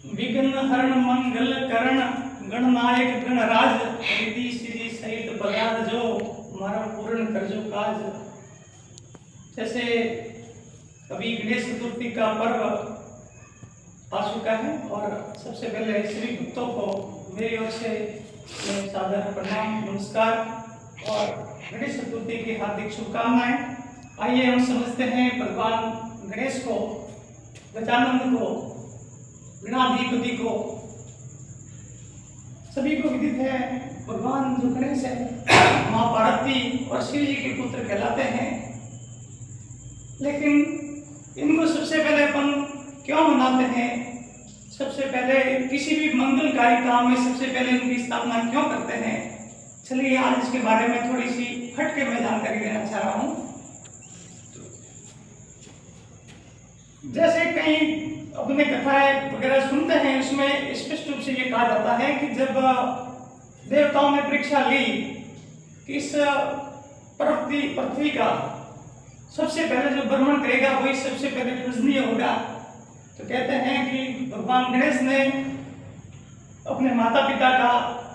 विघ्न हरण मंगल करण गणनायक गणराज रिद्धि सिद्धि सहित पदार्थ जो हमारा पूर्ण कर जो काज। जैसे अभी गणेश चतुर्थी का पर्व आ चुका है और सबसे पहले सभी भक्तों को मेरी ओर से सादर प्रणाम नमस्कार और गणेश चतुर्थी की हार्दिक शुभकामनाएं। आइए हम समझते हैं भगवान गणेश को, गजानंद को, गणाधिपति को। सभी को विदित है भगवान जो गणेश है माँ पार्वती और शिव जी के पुत्र कहलाते हैं। लेकिन इनको सबसे पहले अपन क्यों मनाते हैं? सबसे पहले किसी भी मंगलकारी काम में सबसे पहले इनकी स्थापना क्यों करते हैं? चलिए आज इसके बारे में थोड़ी सी हटके मैं जानकारी देना चाह रहा हूँ। जैसे कई अपने कथाएं वगैरह सुनते हैं, उसमें स्पष्ट रूप से ये कहा जाता है कि जब देवताओं ने परीक्षा ली कि इस पृथ्वी का सबसे पहले जो भ्रमण करेगा वही सबसे पहले पूजनीय होगा, तो कहते हैं कि भगवान गणेश ने अपने माता पिता का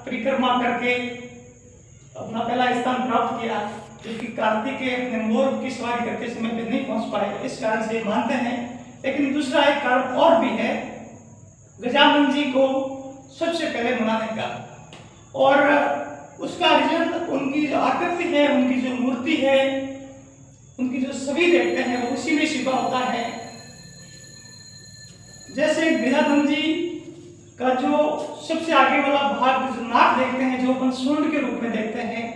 परिक्रमा करके अपना पहला स्थान प्राप्त किया, क्योंकि कार्तिकेय अपने मोर की सवारी करते समय पे नहीं पहुंच पाए, इस कारण से मानते हैं। लेकिन दूसरा एक कारण और भी है गजानन जी को सबसे पहले मनाने का, और उसका रीजन उनकी जो आकृति है, उनकी जो मूर्ति है, उनकी जो छवि देखते हैं वो उसी में छिपा होता है। जैसे गजानन जी का जो सबसे आगे वाला भाग जो नाक देखते हैं, जो अपन सूंड के रूप में देखते हैं,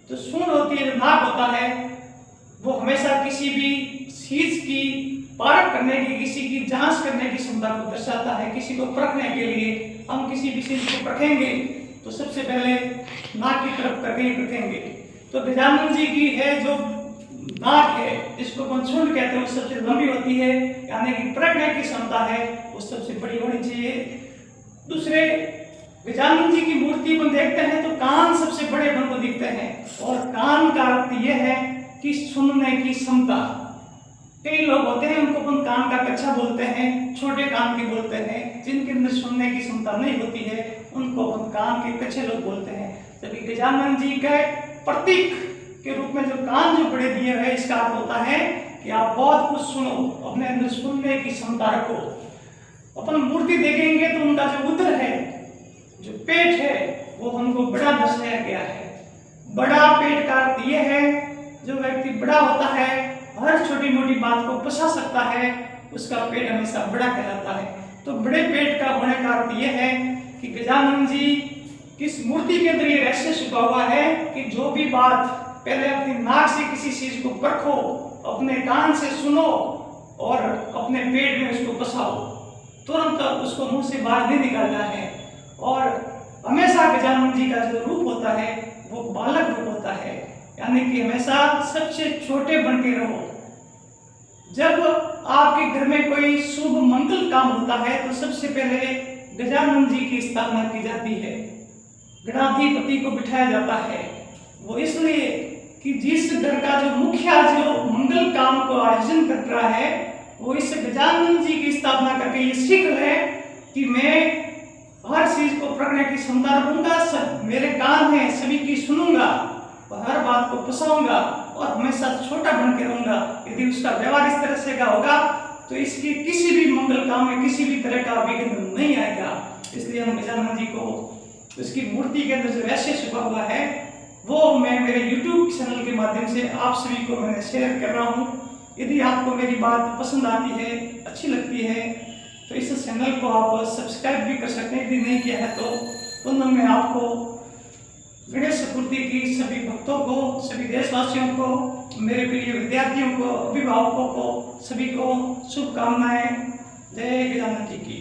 तो सूंड होती है, जो नाक होता है, वो हमेशा किसी भी चीज की पारख करने की, किसी की जांच करने की क्षमता को दर्शाता है। किसी को परखने के लिए हम किसी भी चीज को परखेंगे तो सबसे पहले नाक की तरफ करके ही परखेंगे। तो गजानन जी की है जो नाक है, जिसको अपन सूंड कहते हैं, वो सबसे लंबी होती है, यानी कि परखने की क्षमता है वो सबसे बड़ी होनी चाहिए। दूसरे गजानन जी की मूर्ति को देखते हैं तो कान सबसे बड़े बन को दिखते हैं, और कान का अर्थ यह है कि सुनने की क्षमता। कई लोग होते हैं उनको अपन कान का कच्चा बोलते हैं, छोटे कान के बोलते हैं, जिनके अंदर सुनने की क्षमता नहीं होती है उनको अपन कान के कच्चे लोग बोलते हैं। जबकि गजानन जी के प्रतीक के रूप में जो कान जो बड़े दिए हैं, इसका अर्थ होता है कि आप बहुत कुछ सुनो, अपने अंदर सुनने की क्षमता रखो। अपन मूर्ति देखेंगे तो उनका जो उदर है, जो पेट है, वो हमको बड़ा दर्शाया गया है। बड़ा पेट का अर्थ यह है जो व्यक्ति बड़ा होता है, हर छोटी मोटी बात को पचा सकता है, उसका पेट हमेशा बड़ा कहलाता है। तो बड़े पेट का होने का अर्थ यह है कि गजानन जी किस मूर्ति के अंदर ये रहस्य छुपा हुआ है कि जो भी बात पहले अपनी नाक से किसी चीज को परखो, अपने कान से सुनो और अपने पेट में उसको पसाओ, तुरंत उसको मुंह से बाहर नहीं निकालना है। और हमेशा गजानन जी का जो रूप होता है वो बालक रूप होता है, यानी कि हमेशा सबसे छोटे बन के रहो। जब आपके घर में कोई शुभ मंगल काम होता है तो सबसे पहले गजानन जी की स्थापना की जाती है, गणाधिपति को बिठाया जाता है। वो इसलिए कि जिस घर का जो मुखिया जो मंगल काम को आयोजन कर रहा है, वो इस गजानन जी की स्थापना करके ये सीख ले कि मैं हर चीज को पकड़ने की क्षमता रखूंगा, सब मेरे कान हैं, सभी की सुनूंगा और हर बात को पसाऊंगा और हमेशा छोटा बन के रहूंगा। यदि उसका व्यवहार इस तरह से का होगा तो इसकी किसी भी मंगल काम में किसी भी तरह का विघ्न नहीं आएगा। इसलिए हम गजानन जी को उसकी मूर्ति के अंदर जो रहस्य छुपा हुआ है वो मैं मेरे YouTube चैनल के माध्यम से आप सभी को मैंने शेयर कर रहा हूँ। यदि आपको मेरी बात पसंद आती है, अच्छी लगती है, तो इस चैनल को आप सब्सक्राइब भी कर सकते हैं। यदि नहीं किया है तो पुनः मैं आपको गणेश चतुर्थी की सभी भक्तों को, सभी देशवासियों को, मेरे प्रिय विद्यार्थियों को, अभिभावकों को, सभी को शुभकामनाएं। जय गजानन जी की।